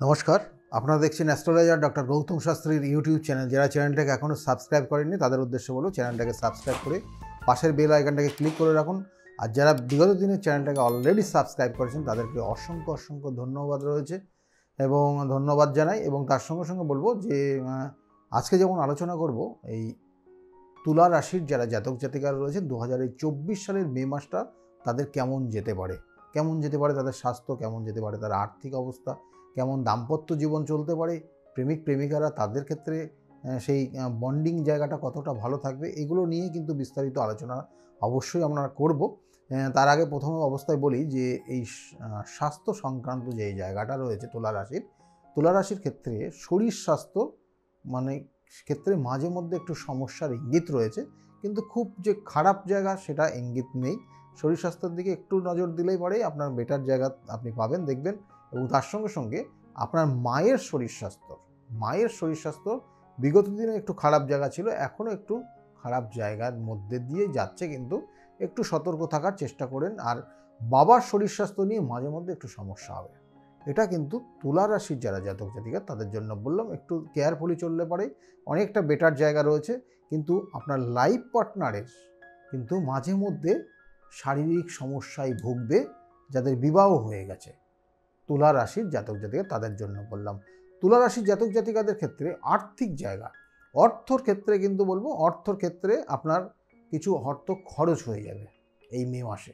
নমস্কার, আপনারা দেখছেন অ্যাস্ট্রোলজার ডক্টর গৌতম শাস্ত্রীর ইউটিউব চ্যানেল। যারা চ্যানেলটাকে এখনও সাবস্ক্রাইব করেননি তাদের উদ্দেশ্যে বলব চ্যানেলটাকে সাবস্ক্রাইব করে পাশের বেল আইকনটাকে ক্লিক করে রাখুন। আর যারা বিগত দিনের চ্যানেলটাকে অলরেডি সাবস্ক্রাইব করেছেন তাদেরকে অসংখ্য অসংখ্য ধন্যবাদ রয়েছে এবং ধন্যবাদ জানাই। এবং তার সঙ্গে সঙ্গে বলবো যে আজকে যেমন আলোচনা করব এই তুলা রাশির যারা জাতক জাতিকারা রয়েছেন 2024 সালের মে মাসটা তাদের কেমন যেতে পারে, তাদের স্বাস্থ্য কেমন যেতে পারে, তার আর্থিক অবস্থা কেমন, দাম্পত্য জীবন চলতে পারে, প্রেমিক প্রেমিকারা তাদের ক্ষেত্রে সেই বন্ডিং জায়গাটা কতটা ভালো থাকবে, এগুলো নিয়ে কিন্তু বিস্তারিত আলোচনা অবশ্যই আমরা করব। তার আগে প্রথম অবস্থায় বলি যে এই স্বাস্থ্য সংক্রান্ত যে জায়গাটা রয়েছে তুলা রাশির ক্ষেত্রে শরীর স্বাস্থ্য ক্ষেত্রে মাঝে মধ্যে একটু সমস্যার ইঙ্গিত রয়েছে, কিন্তু খুব যে খারাপ জায়গা সেটা ইঙ্গিত নেই। শরীর স্বাস্থ্যের দিকে একটু নজর দিলেই পরেই আপনার বেটার জায়গা আপনি পাবেন, দেখবেন। এবং তার সঙ্গে সঙ্গে আপনার মায়ের শরীর স্বাস্থ্য বিগত দিনে একটু খারাপ জায়গা ছিল, এখনও একটু খারাপ জায়গার মধ্যে দিয়ে যাচ্ছে, কিন্তু একটু সতর্ক থাকার চেষ্টা করেন। আর বাবার শরীর স্বাস্থ্য নিয়ে মাঝে মধ্যে একটু সমস্যা হবে, এটা কিন্তু তুলা রাশির যারা জাতক জাতিকা তাদের জন্য বললাম একটু কেয়ারফুলি চললে পারে অনেকটা বেটার জায়গা রয়েছে। কিন্তু আপনার লাইফ পার্টনারের কিন্তু মাঝে মধ্যে শারীরিক সমস্যায় ভুগবে, যাদের বিবাহ হয়ে গেছে তুলা রাশির জাতক জাতিকা তাদের জন্য বললাম। তুলা রাশির জাতক জাতিকাদের ক্ষেত্রে আর্থিক জায়গা, অর্থর ক্ষেত্রে কিন্তু বলবো, অর্থর ক্ষেত্রে আপনার কিছু অর্থ খরচ হয়ে যাবে এই মে মাসে,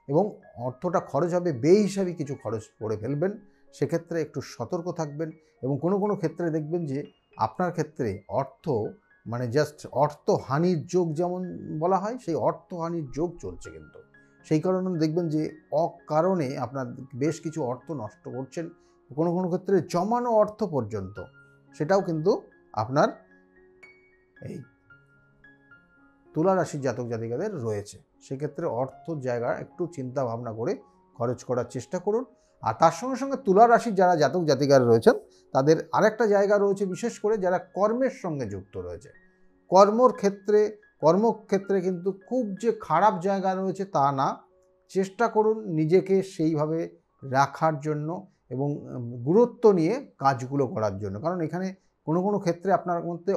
এবং অর্থটা খরচ হবে বেহিসাবি কিছু খরচ করে ফেলবেন, সেক্ষেত্রে একটু সতর্ক থাকবেন। এবং কোনো কোনো ক্ষেত্রে দেখবেন যে আপনার ক্ষেত্রে অর্থ জাস্ট অর্থহানির যোগ যেমন বলা হয়, সেই অর্থহানির যোগ চলছে, কিন্তু সেই কারণে দেখবেন যে অকারণে আপনার বেশ কিছু অর্থ নষ্ট করছেন, কোনো কোনো ক্ষেত্রে জমানো অর্থ পর্যন্ত, সেটাও কিন্তু আপনার এই তুলা রাশির জাতক জাতিকাদের রয়েছে। সেক্ষেত্রে অর্থ জায়গা একটু চিন্তা ভাবনা করে খরচ করার চেষ্টা করুন। আর তার সঙ্গে সঙ্গে তুলা রাশির যারা জাতক জাতিকারা রয়েছেন তাদের আরেকটা জায়গা রয়েছে, বিশেষ করে যারা কর্মের সঙ্গে যুক্ত রয়েছে, কর্মক্ষেত্রে কিন্তু খুব যে খারাপ জায়গা রয়েছে তা না। চেষ্টা করুন নিজেকে সেইভাবে রাখার জন্য এবং গুরুত্ব নিয়ে কাজগুলো করার জন্য, কারণ এখানে কোনো কোনো ক্ষেত্রে আপনার মধ্যে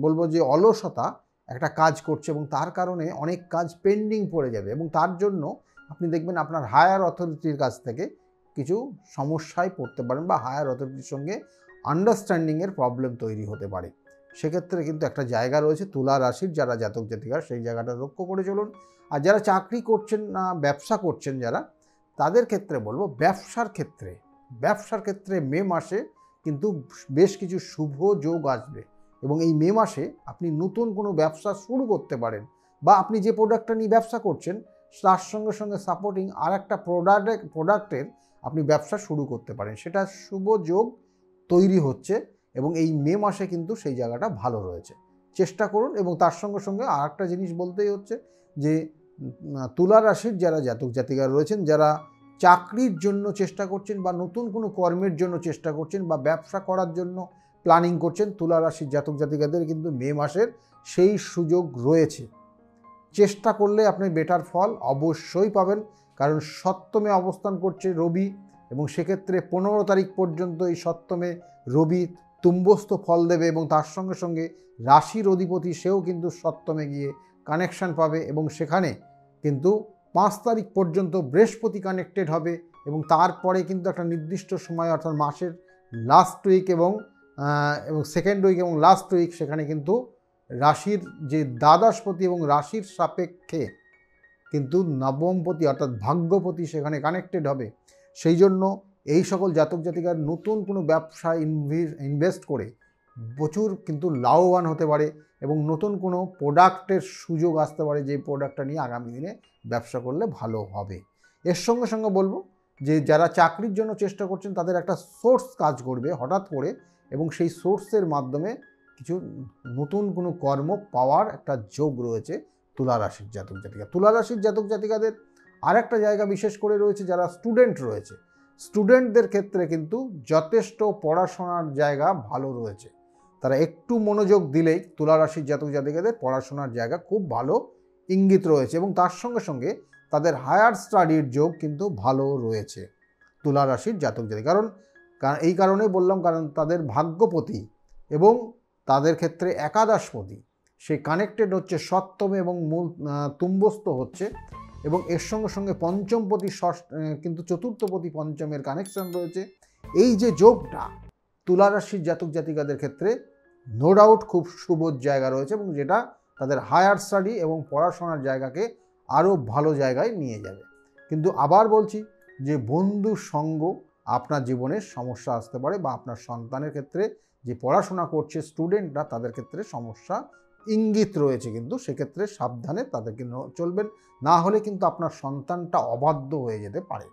বলবো যে অলসতা একটা কাজ করছে, এবং তার কারণে অনেক কাজ পেন্ডিং পড়ে যাবে, এবং তার জন্য আপনি দেখবেন আপনার হায়ার অথরিটির কাছ থেকে কিছু সমস্যায় পড়তে পারেন, বা হায়ার অথরিটির সঙ্গে আন্ডারস্ট্যান্ডিংয়ের প্রবলেম তৈরি হতে পারে। সেক্ষেত্রে কিন্তু একটা জায়গা রয়েছে তুলা রাশির যারা জাতক জাতিকা, সেই জায়গাটা লক্ষ্য করে চলুন। আর যারা চাকরি করছেন না ব্যবসা করছেন যারা, তাদের ক্ষেত্রে বলবো ব্যবসার ক্ষেত্রে মে মাসে কিন্তু বেশ কিছু শুভ যোগ আসবে, এবং এই মে মাসে আপনি নতুন কোনো ব্যবসা শুরু করতে পারেন, বা আপনি যে প্রোডাক্টটা নিয়ে ব্যবসা করছেন তার সঙ্গে সঙ্গে সাপোর্টিং আর একটা প্রোডাক্টের আপনি ব্যবসা শুরু করতে পারেন, সেটা শুভ যোগ তৈরি হচ্ছে, এবং এই মে মাসে কিন্তু সেই জায়গাটা ভালো রয়েছে। চেষ্টা করুন। এবং তার সঙ্গে সঙ্গে আর একটা জিনিস বলতেই হচ্ছে যে তুলা রাশির যারা জাতক জাতিকা রয়েছেন, যারা চাকরির জন্য চেষ্টা করছেন, বা নতুন কোনো কর্মের জন্য চেষ্টা করছেন, বা ব্যবসা করার জন্য প্ল্যানিং করছেন, তুলা রাশির জাতক জাতিকাদের কিন্তু মে মাসের সেই সুযোগ রয়েছে। চেষ্টা করলে আপনি বেটার ফল অবশ্যই পাবেন, কারণ সপ্তমে অবস্থান করছে রবি, এবং সেক্ষেত্রে 15 তারিখ পর্যন্ত এই সপ্তমে রবি তুম্বস্থ ফল দেবে, এবং তার সঙ্গে সঙ্গে রাশির অধিপতি সেও কিন্তু সপ্তমে গিয়ে কানেকশান পাবে, এবং সেখানে কিন্তু 5 তারিখ পর্যন্ত বৃহস্পতি কানেক্টেড হবে, এবং তারপরে কিন্তু একটা নির্দিষ্ট সময় অর্থাৎ মাসের লাস্ট উইক এবং সেকেন্ড উইক এবং লাস্ট উইক সেখানে কিন্তু রাশির যে দ্বাদশপতি এবং রাশির সাপেক্ষে কিন্তু নবমপতি অর্থাৎ ভাগ্যপতি সেখানে কানেক্টেড হবে। সেই জন্য এই সকল জাতক জাতিকার নতুন কোনো ব্যবসায় ইনভেস্ট করে প্রচুর কিন্তু লাভবান হতে পারে, এবং নতুন কোনো প্রোডাক্টের সুযোগ আসতে পারে, যে প্রোডাক্টটা নিয়ে আগামী দিনে ব্যবসা করলে ভালো হবে। এর সঙ্গে সঙ্গে বলবো যে যারা চাকরির জন্য চেষ্টা করছেন তাদের একটা সোর্স কাজ করবে হঠাৎ করে, এবং সেই সোর্সের মাধ্যমে কিছু নতুন কোনো কর্ম পাওয়ার একটা যোগ রয়েছে তুলা রাশির জাতক জাতিকা। তুলা রাশির জাতক জাতিকাদের আর একটা জায়গা বিশেষ করে রয়েছে, যারা স্টুডেন্ট রয়েছে, স্টুডেন্টদের ক্ষেত্রে কিন্তু যথেষ্ট পড়াশোনার জায়গা ভালো রয়েছে। তারা একটু মনোযোগ দিলেই তুলা রাশির জাতক জাতিকাদের পড়াশোনার জায়গা খুব ভালো ইঙ্গিত রয়েছে, এবং তার সঙ্গে সঙ্গে তাদের হায়ার স্টাডির যোগ কিন্তু ভালো রয়েছে। তুলা রাশির জাতক জাতিকা। কারণ এই কারণেই বললাম, কারণ তাদের ভাগ্যপতি এবং তাদের ক্ষেত্রে একাদশপতি সে কানেক্টেড হচ্ছে সপ্তমে এবং মূল তুম্বস্থ হচ্ছে, এবং এর সঙ্গে সঙ্গে পঞ্চমপতি কিন্তু চতুর্থপতি পঞ্চমের কানেকশন রয়েছে। এই যে যোগটা তুলা রাশির জাতক জাতিকাদের ক্ষেত্রে নো ডাউট খুব শুভ জায়গা রয়েছে, এবং যেটা তাদের হায়ার স্টাডি এবং পড়াশোনার জায়গাকে আরও ভালো জায়গায় নিয়ে যাবে। কিন্তু আবার বলছি যে বন্ধু সঙ্গ আপনার জীবনে সমস্যা আসতে পারে, বা আপনার সন্তানের ক্ষেত্রে যে পড়াশোনা করছে স্টুডেন্টরা তাদের ক্ষেত্রে সমস্যা ইঙ্গিত রয়েছে, কিন্তু সেক্ষেত্রে সাবধানে তাদেরকে চলবেন, না হলে কিন্তু আপনার সন্তানটা অবাধ্য হয়ে যেতে পারে,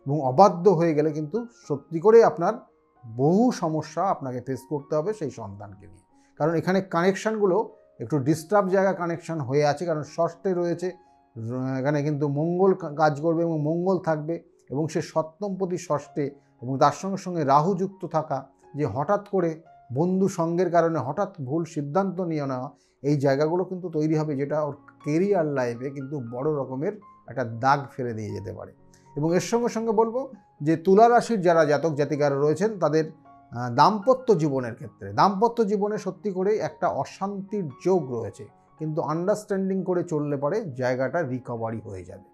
এবং অবাধ্য হয়ে গেলে কিন্তু সত্যি করে আপনার বহু সমস্যা আপনাকে ফেস করতে হবে সেই সন্তানকে নিয়ে। কারণ এখানে কানেকশানগুলো একটু ডিস্টার্ব জায়গা কানেকশান হয়ে আছে, কারণ ষষ্ঠে রয়েছে, এখানে কিন্তু মঙ্গল কাজ করবে এবং মঙ্গল থাকবে, এবং সে সপ্তমপতি ষষ্ঠে, এবং তার সঙ্গে সঙ্গে রাহু যুক্ত থাকা, যে হঠাৎ করে বন্ধু সঙ্গের কারণে হঠাৎ ভুল সিদ্ধান্ত নিয়ে নেওয়া, এই জায়গাগুলো কিন্তু তৈরি হবে, যেটা ওর কেরিয়ার লাইফে কিন্তু বড় রকমের একটা দাগ ফেলে দিয়ে যেতে পারে। এবং এর সঙ্গে সঙ্গে বলবো যে তুলা রাশির যারা জাতক জাতিকারা রয়েছেন তাদের দাম্পত্য জীবনের ক্ষেত্রে, দাম্পত্য জীবনে সত্যি করে একটা অশান্তির যোগ রয়েছে, কিন্তু আন্ডারস্ট্যান্ডিং করে চললে পরে জায়গাটা রিকভারি হয়ে যাবে,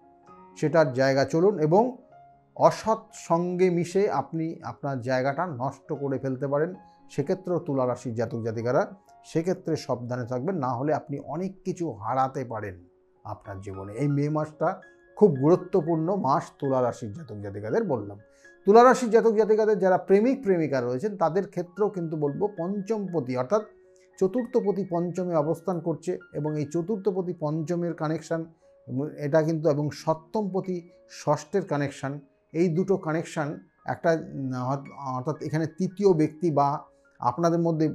সেটার জায়গা চলুন, এবং অসৎ সঙ্গে মিশে আপনি আপনার জায়গাটা নষ্ট করে ফেলতে পারেন। সেক্ষেত্রেও তুলা রাশির জাতক জাতিকারা সেক্ষেত্রে সাবধানে থাকবেন, না হলে আপনি অনেক কিছু হারাতে পারেন আপনার জীবনে। এই মে মাসটা খুব গুরুত্বপূর্ণ মাস তুলা রাশির জাতক জাতিকাদের বললাম। তুলা রাশির জাতক জাতিকাদের যারা প্রেমিক প্রেমিকা রয়েছেন তাদের ক্ষেত্রেও কিন্তু বলবো পঞ্চমপতি অর্থাৎ চতুর্থপতি পঞ্চমে অবস্থান করছে, এবং এই চতুর্থপতি পঞ্চমের কানেকশান এটা কিন্তু, এবং সপ্তমপতি ষষ্ঠের কানেকশান, এই দুটো কানেকশান একটা, অর্থাৎ এখানে তৃতীয় ব্যক্তি বা আপনাদের মধ্যে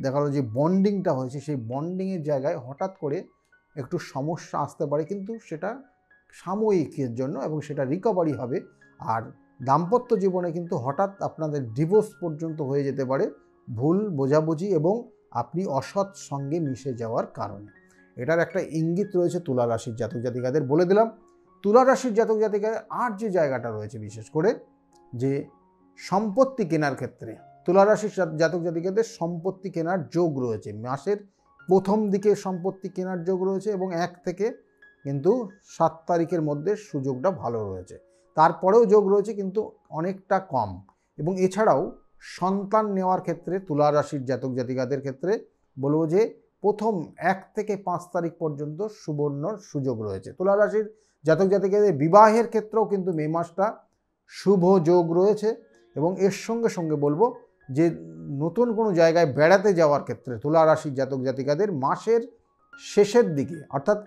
দেখা গেলো যে বন্ডিংটা হয়েছে, সেই বন্ডিংয়ের জায়গায় হঠাৎ করে একটু সমস্যা আসতে পারে, কিন্তু সেটা সাময়িকের জন্য, এবং সেটা রিকভারি হবে। আর দাম্পত্য জীবনে কিন্তু হঠাৎ আপনাদের ডিভোর্স পর্যন্ত হয়ে যেতে পারে ভুল বোঝাবুঝি এবং আপনি অসৎ সঙ্গে মিশে যাওয়ার কারণে। এটার একটা ইঙ্গিত রয়েছে তুলা রাশির জাতক জাতিকাদের। বলে দিলাম তুলা রাশির জাতক জাতিকাদের আর যে জায়গাটা রয়েছে বিশেষ করে যে সম্পত্তি কেনার ক্ষেত্রে, তুলা রাশির জাতক জাতিকাদের সম্পত্তি কেনার যোগ রয়েছে, মাসের প্রথম দিকে সম্পত্তি কেনার যোগ রয়েছে, এবং 1 থেকে কিন্তু 7 তারিখের মধ্যে সুযোগটা ভালো রয়েছে, তারপরেও যোগ রয়েছে কিন্তু অনেকটা কম। এবং এছাড়াও সন্তান নেওয়ার ক্ষেত্রে তুলা রাশির জাতক জাতিকাদের ক্ষেত্রে বলবো যে প্রথম 1 থেকে 5 তারিখ পর্যন্ত সুবর্ণ সুযোগ রয়েছে। তুলা রাশির জাতক জাতিকাদের বিবাহের ক্ষেত্রেও কিন্তু মে মাসটা শুভ যোগ রয়েছে, এবং এর সঙ্গে সঙ্গে বলবো যে নতুন কোনো জায়গায় বেড়াতে যাওয়ার ক্ষেত্রে তুলা রাশির জাতক জাতিকাদের মাসের শেষের দিকে অর্থাৎ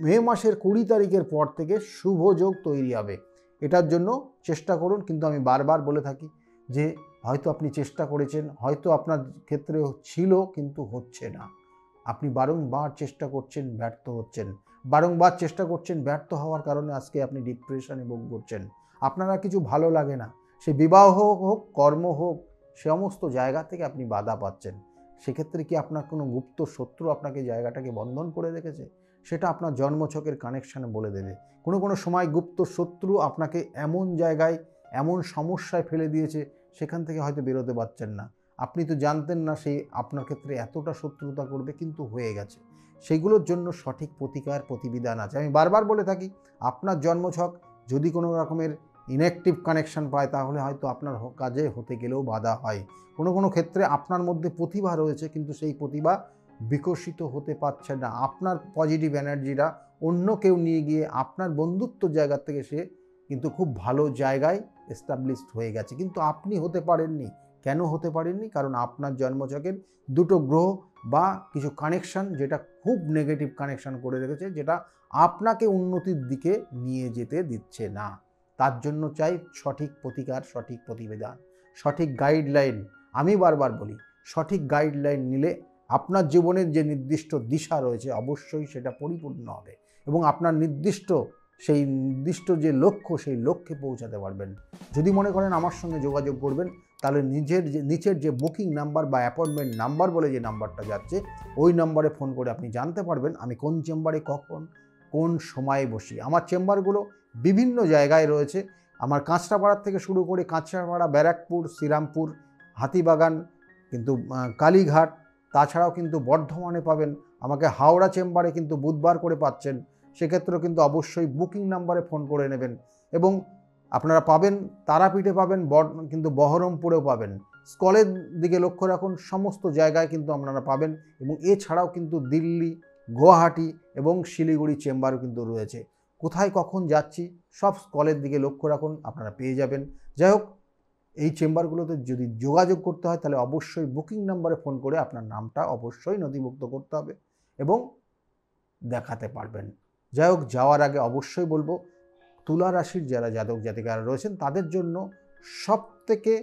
মে মাসের 20 তারিখের পর থেকে শুভ যোগ তৈরি হবে। এটার জন্য চেষ্টা করুন, কিন্তু আমি বারবার বলে থাকি যে হয়তো আপনি চেষ্টা করেছেন, হয়তো আপনার ক্ষেত্রে ছিল কিন্তু হচ্ছে না, আপনি বারংবার চেষ্টা করছেন ব্যর্থ হচ্ছেন, বারংবার চেষ্টা করছেন ব্যর্থ হওয়ার কারণে আজকে আপনি ডিপ্রেশনে ভোগ করছেন, আপনারা কিছু ভালো লাগে না, সে বিবাহ হোক কর্ম হোক সমস্ত জায়গা থেকে আপনি বাধা পাচ্ছেন। সেক্ষেত্রে কি আপনার কোনো গুপ্ত শত্রু আপনাকে জায়গাটাকে বন্ধন করে রেখেছে? সেটা আপনার জন্মছকের কানেকশানে বলে দেবে। কোনো সময় গুপ্ত শত্রু আপনাকে এমন জায়গায় এমন সমস্যায় ফেলে দিয়েছে, সেখান থেকে হয়তো বেরোতে পারছেন না, আপনি তো জানতেন না সেই আপনার ক্ষেত্রে এতটা শত্রুতা করবে, কিন্তু হয়ে গেছে। সেগুলোর জন্য সঠিক প্রতিকার প্রতিবিধান আছে। আমি বারবার বলে থাকি আপনার জন্মছক যদি কোনো রকমের ইনঅ্যাক্টিভ কানেকশান পায় তাহলে হয়তো আপনার কাজে হতে গেলেও বাধা হয়। কোনো ক্ষেত্রে আপনার মধ্যে প্রতিভা রয়েছে, কিন্তু সেই প্রতিভা বিকশিত হতে পারছে না, আপনার পজিটিভ এনার্জিটা অন্য কেউ নিয়ে গিয়ে আপনার বন্ধুত্ব জায়গা থেকে সে কিন্তু খুব ভালো জায়গায় এস্টাবলিশড হয়ে গেছে, কিন্তু আপনি হতে পারেননি। কেন হতে পারেননি? কারণ আপনার জন্মছকের দুটো গ্রহ বা কিছু কানেকশান যেটা খুব নেগেটিভ কানেকশান করে রেখেছে, যেটা আপনাকে উন্নতির দিকে নিয়ে যেতে দিচ্ছে না। তার জন্য চাই সঠিক প্রতিকার, সঠিক প্রতিবেদন, সঠিক গাইডলাইন। আমি বারবার বলি সঠিক গাইডলাইন নিলে আপনার জীবনের যে নির্দিষ্ট দিশা রয়েছে অবশ্যই সেটা পরিপূর্ণ হবে, এবং আপনার সেই নির্দিষ্ট যে লক্ষ্য সেই লক্ষ্যে পৌঁছাতে পারবেন। যদি মনে করেন আমার সঙ্গে যোগাযোগ করবেন, তাহলে নিচের যে বুকিং নাম্বার বা অ্যাপয়েন্টমেন্ট নাম্বার বলে যে নাম্বারটা যাচ্ছে ওই নাম্বারে ফোন করে আপনি জানতে পারবেন আমি কোন চেম্বারে কখন কোন সময়ে বসি। আমার চেম্বারগুলো বিভিন্ন জায়গায় রয়েছে, আমার কাঁচরাপাড়ার থেকে শুরু করে কাঁচরাপাড়া, ব্যারাকপুর, শ্রীরামপুর, হাতিবাগান, কিন্তু কালীঘাট, তাছাড়াও কিন্তু বর্ধমানে পাবেন, আমাকে হাওড়া চেম্বারে কিন্তু বুধবার করে পাচ্ছেন। সেক্ষেত্রেও কিন্তু অবশ্যই বুকিং নাম্বারে ফোন করে নেবেন। এবং আপনারা পাবেন তারাপীঠে পাবেন, কিন্তু বহরমপুরেও পাবেন। স্কলের দিকে লক্ষ্য রাখুন, সমস্ত জায়গায় কিন্তু আপনারা পাবেন। এবং এছাড়াও কিন্তু দিল্লি, গুয়াহাটি এবং শিলিগুড়ি চেম্বারও কিন্তু রয়েছে। কোথায় কখন যাচ্ছি সব স্কলের দিকে লক্ষ্য রাখুন, আপনারা পেয়ে যাবেন। যাই হোক, এই চেম্বারগুলোতে যদি যোগাযোগ করতে হয় তাহলে অবশ্যই বুকিং নাম্বারে ফোন করে আপনার নামটা অবশ্যই নথিভুক্ত করতে হবে এবং দেখাতে পারবেন। যাই হোক, যাওয়ার আগে অবশ্যই বলবো, তুলা রাশির যারা জাতক জাতিকারা রয়েছেন তাদের জন্য সবথেকে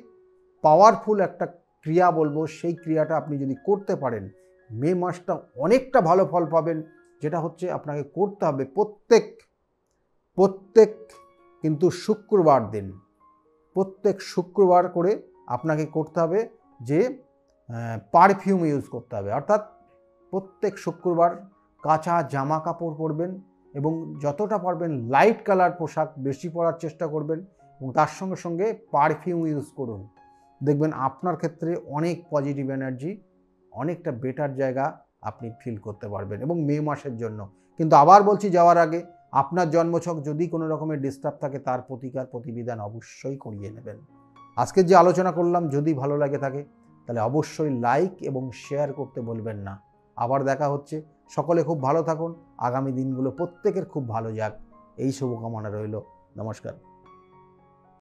পাওয়ারফুল একটা ক্রিয়া বলবো, সেই ক্রিয়াটা আপনি যদি করতে পারেন মে মাসটা অনেকটা ভালো ফল পাবেন। যেটা হচ্ছে আপনাকে করতে হবে প্রত্যেক কিন্তু শুক্রবার দিন, প্রত্যেক শুক্রবার করে আপনাকে করতে হবে যে পারফিউম ইউজ করতে হবে। অর্থাৎ প্রত্যেক শুক্রবার কাঁচা জামা কাপড় পরবেন এবং যতটা পারবেন লাইট কালার পোশাক বেশি পরার চেষ্টা করবেন এবং তার সঙ্গে সঙ্গে পারফিউম ইউজ করুন। দেখবেন আপনার ক্ষেত্রে অনেক পজিটিভ এনার্জি, অনেকটা বেটার জায়গা আপনি ফিল করতে পারবেন এবং মে মাসের জন্য। কিন্তু আবার বলছি, যাওয়ার আগে আপনার জন্মছক যদি কোনো রকমের ডিস্টার্ব থাকে তার প্রতিকার প্রতিবিধান অবশ্যই করিয়ে নেবেন। আজকের যে আলোচনা করলাম যদি ভালো লাগে থাকে তাহলে অবশ্যই লাইক এবং শেয়ার করতে বলবেন না। আবার দেখা হচ্ছে। সকলে খুব ভালো থাকুন। আগামী দিনগুলো প্রত্যেকের খুব ভালো যাক, এই শুভকামনা রইল। নমস্কার।